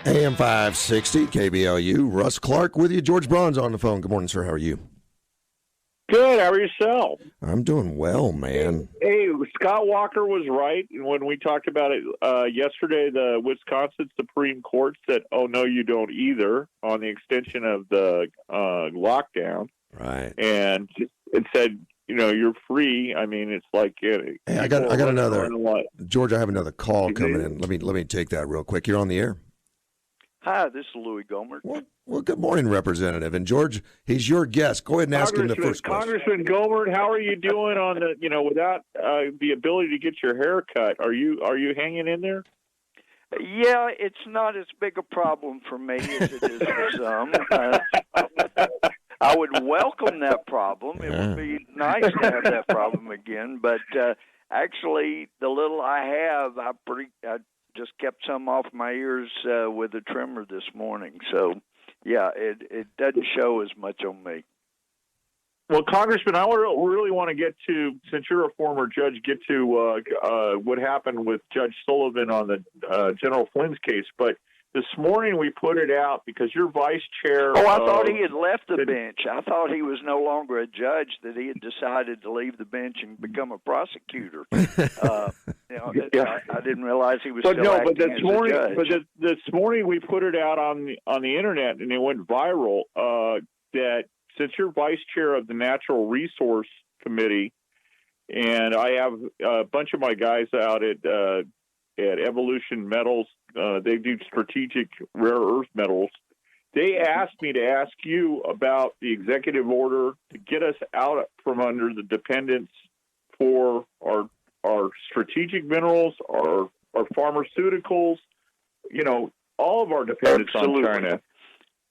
AM 560, KBLU. Russ Clark with you. George Braun's on the phone. Good morning, sir. How are you? Good. How are yourself? I'm doing well, man. Hey, Scott Walker was right when we talked about it yesterday. The Wisconsin Supreme Court said, "Oh no, you don't either," on the extension of the lockdown. Right. And it said, you're free. I mean, it's like Hey, I got another. George, I have another call coming in. Let me take that real quick. You're on the air. Hi, this is Louie Gohmert. Well, good morning, Representative. And George, he's your guest. Go ahead and ask him the first question. Congressman Gohmert, how are you doing on the, without the ability to get your hair cut? Are you hanging in there? Yeah, it's not as big a problem for me as it is for some. I would welcome that problem. It would be nice to have that problem again. But actually, the little I have, I just kept some off my ears with a trimmer this morning. So, yeah, it doesn't show as much on me. Well, Congressman, I really want to get to, since you're a former judge, get to what happened with Judge Sullivan on the General Flynn's case. But this morning we put it out because you're vice chair. Oh, I thought he had left the bench. I thought he was no longer a judge, that he had decided to leave the bench and become a prosecutor. I didn't realize he was still acting as a judge. But this morning we put it out on the internet, and it went viral, that since you're vice chair of the Natural Resource Committee, and I have a bunch of my guys out at Evolution Metals, they do strategic rare earth metals. They asked me to ask you about the executive order to get us out from under the dependence for our strategic minerals, our pharmaceuticals, all of our dependence on China.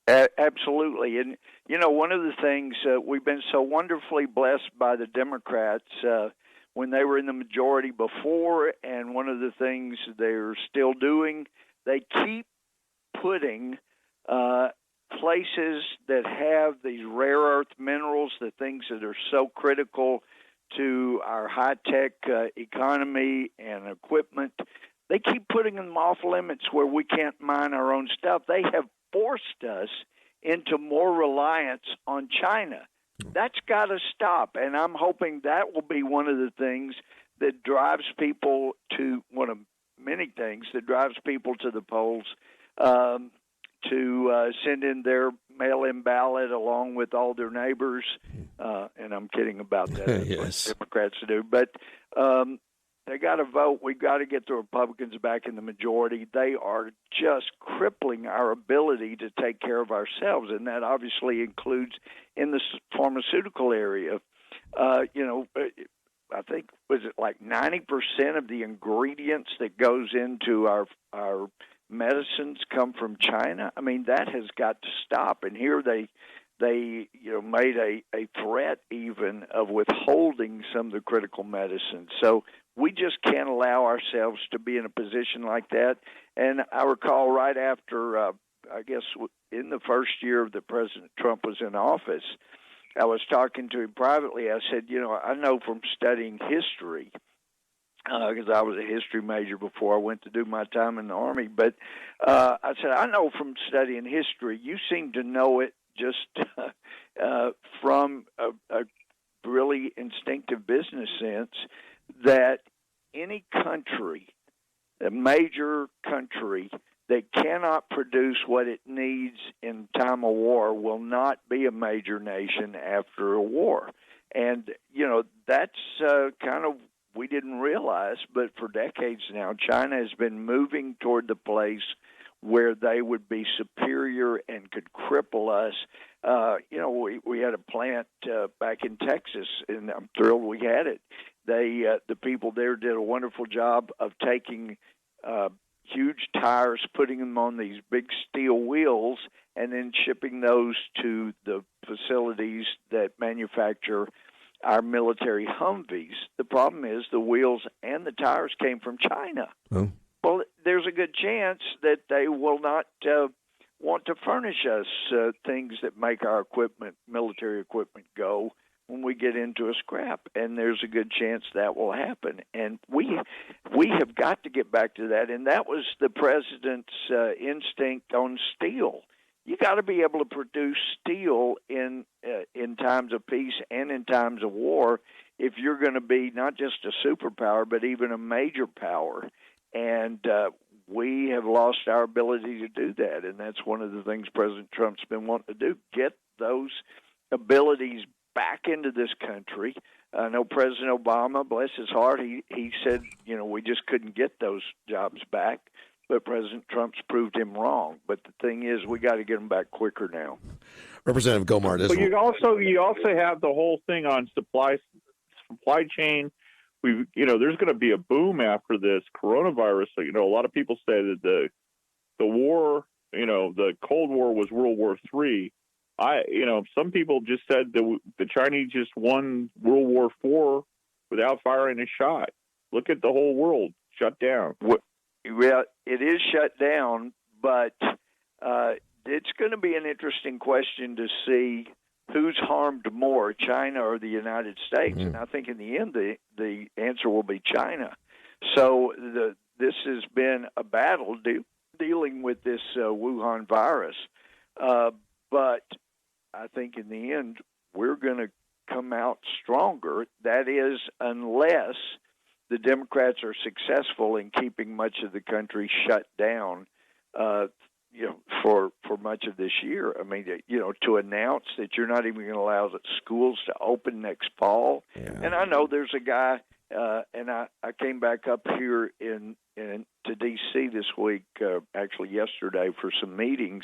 Absolutely. And, one of the things we've been so wonderfully blessed by the Democrats when they were in the majority before, and one of the things they're still doing, they keep putting places that have these rare earth minerals, the things that are so critical to our high-tech economy and equipment, they keep putting them off limits where we can't mine our own stuff. They have forced us into more reliance on China. That's got to stop, and I'm hoping that will be one of the things that drives people to, one of many things that drives people to the polls to send in their mail-in ballot along with all their neighbors, and I'm kidding about that. That's Yes. what Democrats do. But they got to vote. We've got to get the Republicans back in the majority. They are just crippling our ability to take care of ourselves, and that obviously includes in the pharmaceutical area. I think, was it like 90% of the ingredients that goes into our medicines come from China? I mean, that has got to stop. And here they made a threat even of withholding some of the critical medicines. So we just can't allow ourselves to be in a position like that. And I recall right after, I guess, in the first year that President Trump was in office, I was talking to him privately. I said, I know from studying history, because I was a history major before I went to do my time in the Army, but I said, I know from studying history, you seem to know it just from a really instinctive business sense, that any country, a major country that cannot produce what it needs in time of war will not be a major nation after a war. And, that's kind of, we didn't realize, but for decades now, China has been moving toward the place where they would be superior and could cripple us. We had a plant back in Texas, and I'm thrilled we had it. The people there did a wonderful job of taking huge tires, putting them on these big steel wheels, and then shipping those to the facilities that manufacture our military Humvees. The problem is the wheels and the tires came from China. Oh. Well, there's a good chance that they will not want to furnish us things that make our equipment, military equipment, go when we get into a scrap, and there's a good chance that will happen. And we have got to get back to that, and that was the president's instinct on steel. You got to be able to produce steel in times of peace and in times of war if you're going to be not just a superpower but even a major power. And we have lost our ability to do that, and that's one of the things President Trump's been wanting to do, get those abilities back into this country. I know President Obama, bless his heart, he said, we just couldn't get those jobs back, but President Trump's proved him wrong. But the thing is, we got to get them back quicker now. Representative Gohmert, but you also have the whole thing on supply chain. There's going to be a boom after this coronavirus. So, a lot of people say that the war, the Cold War was World War III. Some people just said that the Chinese just won World War IV without firing a shot. Look at the whole world shut down. Well, it is shut down, but it's going to be an interesting question to see who's harmed more, China or the United States? Mm-hmm. And I think in the end, the answer will be China. So this has been a battle dealing with this Wuhan virus. But I think in the end, we're going to come out stronger. That is, unless the Democrats are successful in keeping much of the country shut down for much of this year. I mean, to announce that you're not even going to allow the schools to open next fall. Yeah. And I know there's a guy, and I came back up here to D.C. this week, actually yesterday, for some meetings,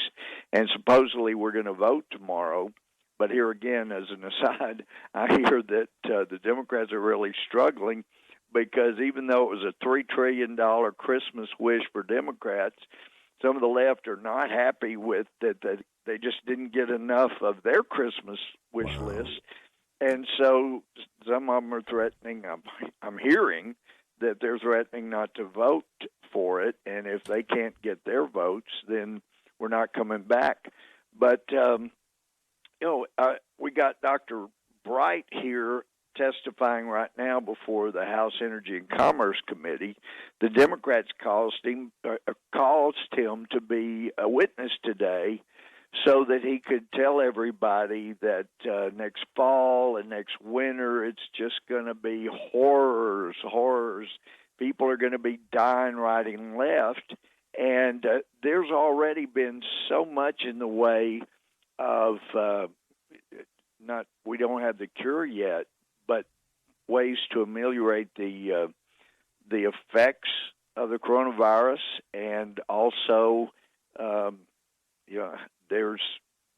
and supposedly we're going to vote tomorrow. But here again, as an aside, I hear that the Democrats are really struggling because even though it was a $3 trillion Christmas wish for Democrats, some of the left are not happy with that they just didn't get enough of their Christmas wish list. And so some of them are threatening, I'm hearing that they're threatening not to vote for it. And if they can't get their votes, then we're not coming back. But, we got Dr. Bright here testifying right now before the House Energy and Commerce Committee. The Democrats caused him to be a witness today so that he could tell everybody that next fall and next winter it's just going to be horrors. People are going to be dying right and left. And there's already been so much in the way of we don't have the cure yet, but ways to ameliorate the effects of the coronavirus, and also, there's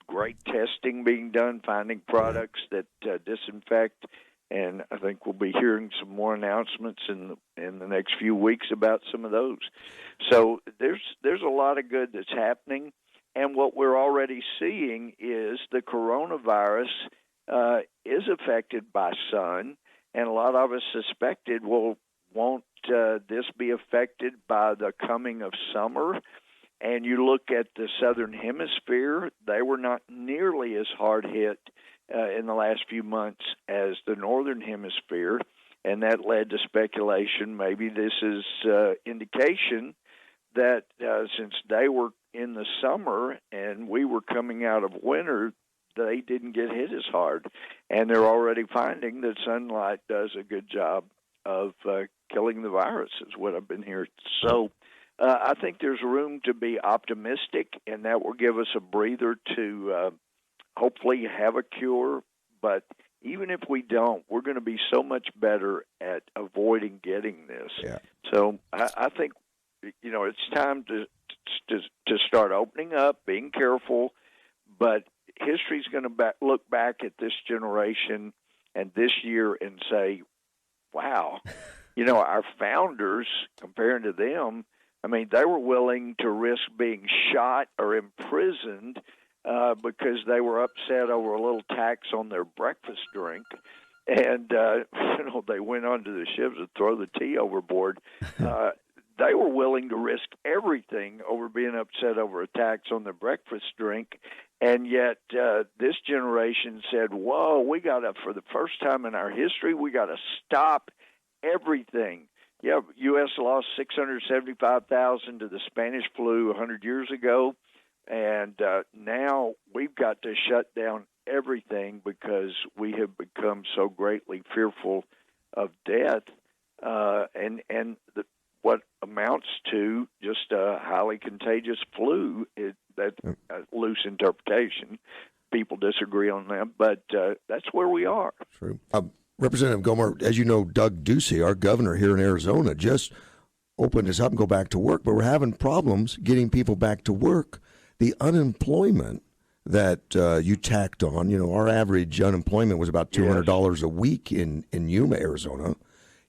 great testing being done, finding products that disinfect, and I think we'll be hearing some more announcements in the next few weeks about some of those. So there's a lot of good that's happening, and what we're already seeing is the coronavirus is affected by sun, and a lot of us suspected, won't this be affected by the coming of summer? And you look at the Southern Hemisphere, they were not nearly as hard hit in the last few months as the Northern Hemisphere, and that led to speculation. Maybe this is indication that since they were in the summer and we were coming out of winter, they didn't get hit as hard. And they're already finding that sunlight does a good job of killing the virus, is what I've been hearing. So I think there's room to be optimistic, and that will give us a breather to hopefully have a cure. But even if we don't, we're going to be so much better at avoiding getting this. Yeah. So I think, it's time to start opening up, being careful, but history's going to look back at this generation and this year and say, wow, our founders, comparing to them, I mean, they were willing to risk being shot or imprisoned because they were upset over a little tax on their breakfast drink. And, they went onto the ships to throw the tea overboard. They were willing to risk everything over being upset over a tax on their breakfast drink. And yet this generation said, whoa, we got to, for the first time in our history, we got to stop everything. Yeah, U.S. lost 675,000 to the Spanish flu 100 years ago, and now we've got to shut down everything because we have become so greatly fearful of death, what amounts to just a highly contagious flu. That's a loose interpretation. People disagree on that, but that's where we are. True. Representative Gohmert, as you know, Doug Ducey, our governor here in Arizona, just opened us up and go back to work, but we're having problems getting people back to work. The unemployment that you tacked on, our average unemployment was about $200 a week in Yuma, Arizona.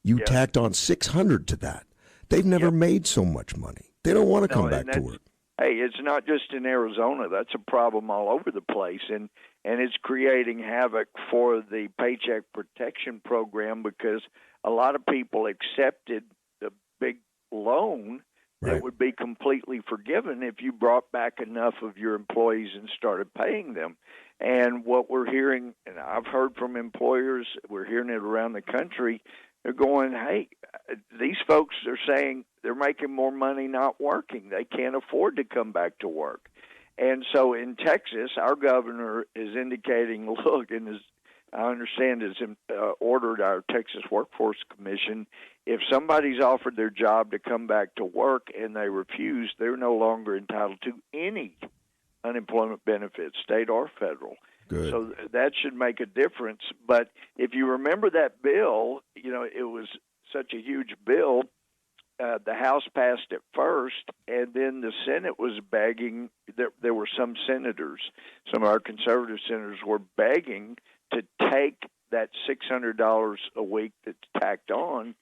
You tacked on $600 to that. They've never made so much money. They don't want to come back to work. Hey, it's not just in Arizona. That's a problem all over the place, and it's creating havoc for the Paycheck Protection Program because a lot of people accepted the big loan that would be completely forgiven if you brought back enough of your employees and started paying them. And what we're hearing, and I've heard from employers, we're hearing it around the country, they're going, hey, these folks are saying they're making more money not working. They can't afford to come back to work. And so in Texas, our governor is indicating, look, and I understand has ordered our Texas Workforce Commission, if somebody's offered their job to come back to work and they refuse, they're no longer entitled to any unemployment benefits, state or federal. Good. So that should make a difference. But if you remember that bill, it was such a huge bill. The House passed it first, and then the Senate was begging. There were some senators, some of our conservative senators were begging to take that $600 a week that's tacked on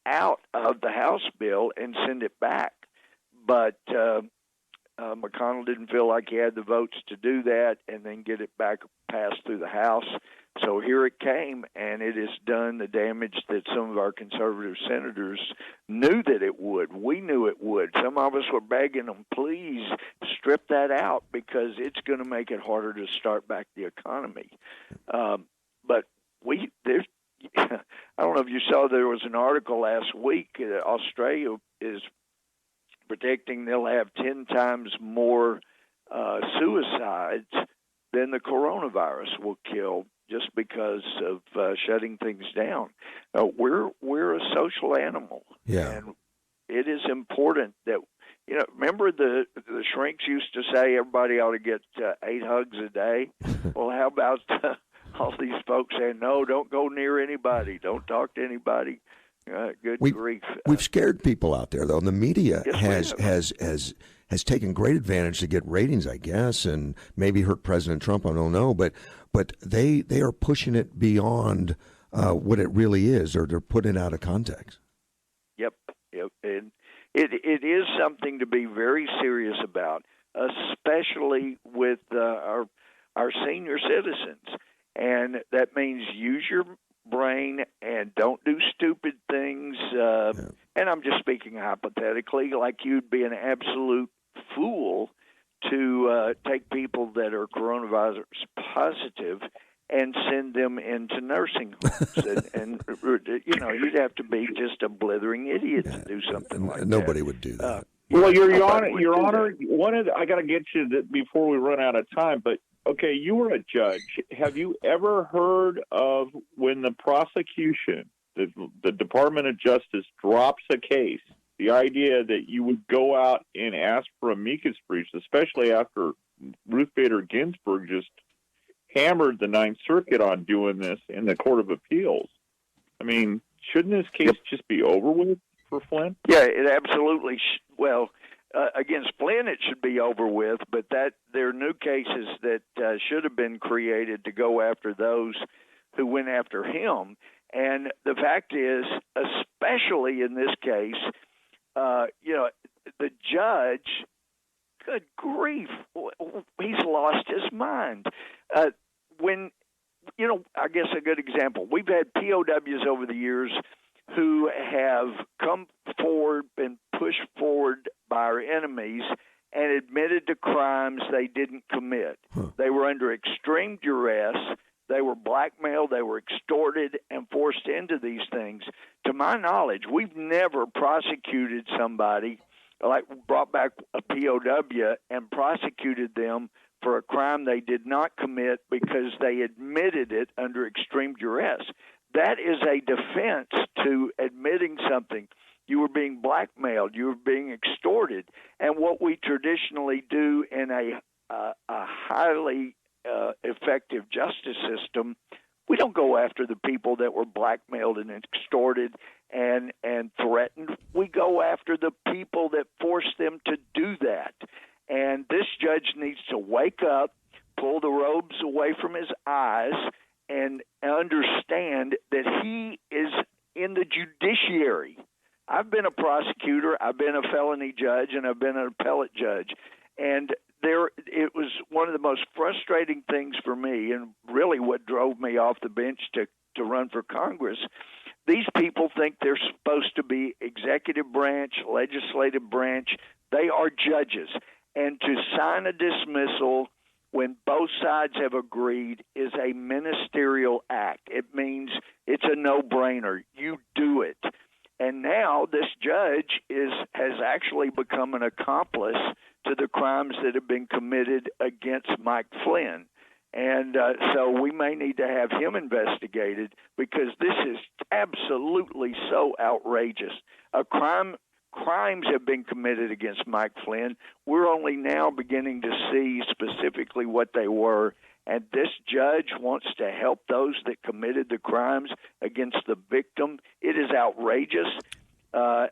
out of the House bill and send it back. But McConnell didn't feel like he had the votes to do that and then get it back passed through the House. So here it came, and it has done the damage that some of our conservative senators knew that it would. We knew it would. Some of us were begging them, please strip that out because it's going to make it harder to start back the economy. But I don't know if you saw, there was an article last week. Australia is predicting they'll have 10 times more suicides than the coronavirus will kill just because of shutting things down. We're a social animal, and it is important that remember the shrinks used to say everybody ought to get 8 hugs a day. Well, how about all these folks saying no, don't go near anybody, don't talk to anybody? Good grief! We've scared people out there, though. And the media has taken great advantage to get ratings, I guess, and maybe hurt President Trump. I don't know, but they are pushing it beyond what it really is, or they're putting it out of context. Yep. And it is something to be very serious about, especially with our senior citizens, and that means use your brain and don't do stupid things. And I'm just speaking hypothetically, like you'd be an absolute fool to take people that are coronavirus positive and send them into nursing homes. and you'd have to be just a blithering idiot to do something like that. Nobody would do that. Well, Your Honor, I got to get you before we run out of time, but okay, you were a judge. Have you ever heard of when the prosecution, the Department of Justice, drops a case, the idea that you would go out and ask for amicus briefs, especially after Ruth Bader Ginsburg just hammered the Ninth Circuit on doing this in the Court of Appeals? I mean, shouldn't this case just be over with for Flynn? Yeah, it absolutely against Flynn, it should be over with, but there are new cases that should have been created to go after those who went after him. And the fact is, especially in this case, the judge, good grief, he's lost his mind. I guess a good example, we've had POWs over the years who have come forward and pushed forward by our enemies and admitted to crimes they didn't commit. They were under extreme duress. They were blackmailed. They were extorted and forced into these things. To my knowledge, we've never prosecuted somebody, like brought back a POW and prosecuted them for a crime they did not commit because they admitted it under extreme duress. That is a defense to admitting something. You were being blackmailed. You were being extorted. And what we traditionally do in a highly effective justice system, we don't go after the people that were blackmailed and extorted and threatened. We go after the people that forced them to do that. And this judge needs to wake up, pull the robes away from his eyes, and understand that he is in the judiciary. I've been a prosecutor, I've been a felony judge, and I've been an appellate judge. And it was one of the most frustrating things for me, and really what drove me off the bench to run for Congress. These people think they're supposed to be executive branch, legislative branch. They are judges. And to sign a dismissal when both sides have agreed is a ministerial act. It means it's a no-brainer. You do it. And now this judge has actually become an accomplice to the crimes that have been committed against Mike Flynn. And so we may need to have him investigated because this is absolutely so outrageous. Crimes have been committed against Mike Flynn. We're only now beginning to see specifically what they were. And this judge wants to help those that committed the crimes against the victim. It is outrageous. I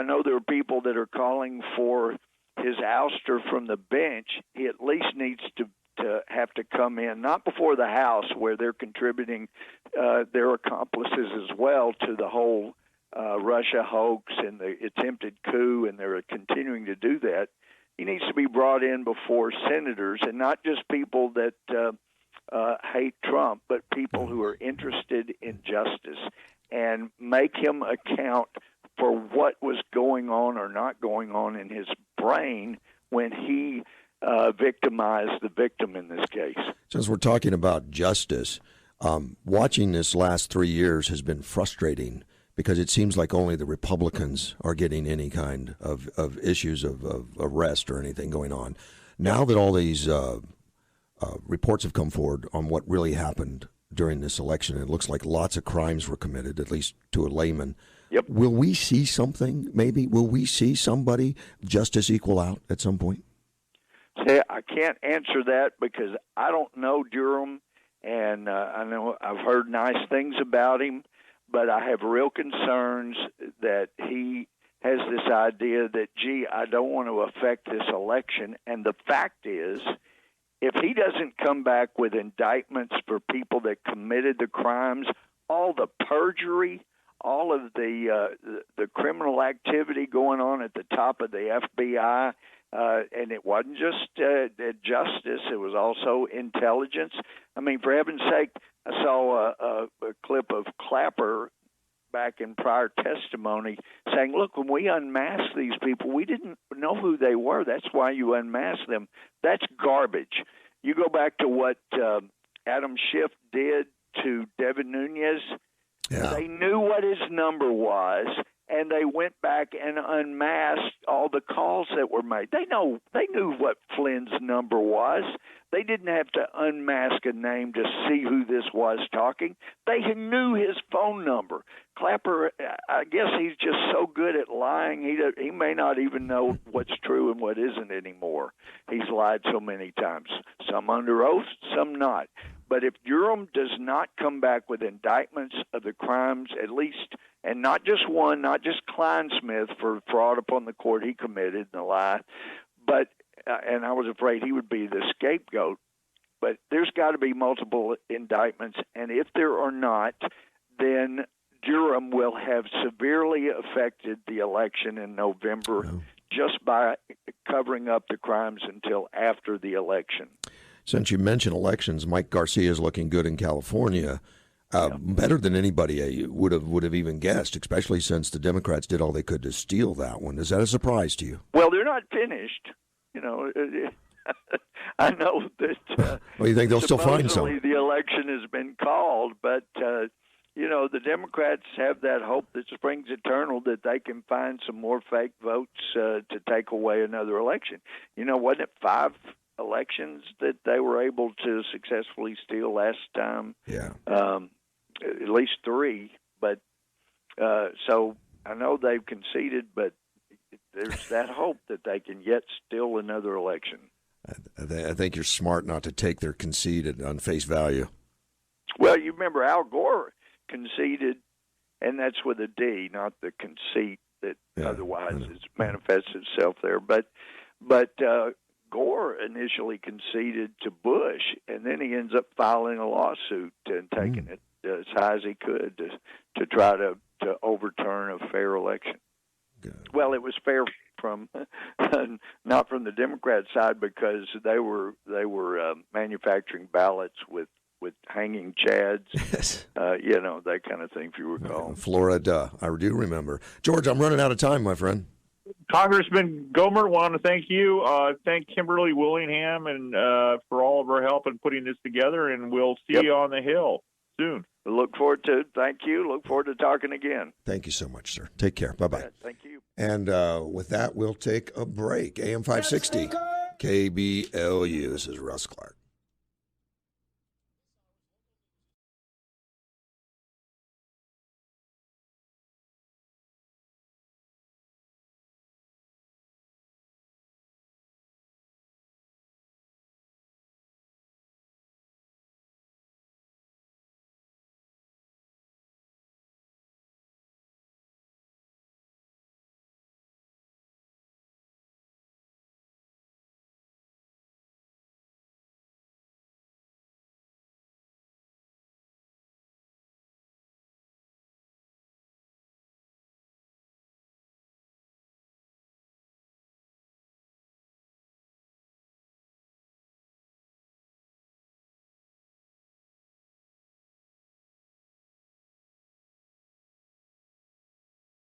know there are people that are calling for his ouster from the bench. He at least needs to have to come in, not before the House, where they're contributing their accomplices as well to the whole Russia hoax and the attempted coup, and they're continuing to do that. He needs to be brought in before senators, and not just people that hate Trump, but people who are interested in justice, and make him account for what was going on or not going on in his brain when he victimized the victim in this case. Since we're talking about justice, watching this last 3 years has been frustrating because it seems like only the Republicans are getting any kind of issues of arrest or anything going on. Now that all these reports have come forward on what really happened during this election, it looks like lots of crimes were committed, at least to a layman. Yep. Will we see something, maybe? Will we see somebody, justice equal out at some point? See, I can't answer that because I don't know Durham, and I know I've heard nice things about him, but I have real concerns that he has this idea that, gee, I don't want to affect this election. And the fact is, if he doesn't come back with indictments for people that committed the crimes, all the perjury, all of the criminal activity going on at the top of the FBI, and it wasn't just justice, it was also intelligence. I mean, for heaven's sake, I saw a clip of Clapper back in prior testimony saying, look, when we unmasked these people, we didn't know who they were. That's why you unmasked them. That's garbage. You go back to what Adam Schiff did to Devin Nunes. Yeah. They knew what his number was, and they went back and unmasked all the calls that were made. They knew what Flynn's number was. They didn't have to unmask a name to see who this was talking. They knew his phone number. Clapper, I guess he's just so good at lying, he may not even know what's true and what isn't anymore. He's lied so many times, some under oath, some not. But if Durham does not come back with indictments of the crimes, at least, and not just one, not just Kleinsmith for fraud upon the court he committed and the lie, but and I was afraid he would be the scapegoat. But there's got to be multiple indictments, and if there are not, then Durham will have severely affected the election in November just by covering up the crimes until after the election. Since you mentioned elections, Mike Garcia is looking good in California, better than anybody would have even guessed, especially since the Democrats did all they could to steal that one. Is that a surprise to you? Well, they're not finished. I know that. Well, you think they'll still find some? Supposedly the election has been called, but the Democrats have that hope that springs eternal that they can find some more fake votes to take away another election. Wasn't it 5 elections that they were able to successfully steal last time? Yeah. At least 3, but so I know they've conceded, but there's that hope that they can yet steal another election. I think you're smart not to take their conceded on face value. Well, you remember Al Gore conceded, and that's with a D, not the conceit that otherwise manifests itself there. But Gore initially conceded to Bush, and then he ends up filing a lawsuit and taking it as high as he could to try to overturn a fair election. Good. Well, it was fair from not from the Democrat side because they were manufacturing ballots with hanging chads, Yes. That kind of thing, if you recall. Florida, I do remember. George, I'm running out of time, my friend. Congressman Gohmert, want to thank you. Thank Kimberly Willingham and for all of her help in putting this together, and we'll see you on the Hill soon. Look forward to it. Thank you. Look forward to talking again. Thank you so much, sir. Take care. Bye-bye. Thank you. And with that, we'll take a break. AM 560, KBLU. This is Russ Clark.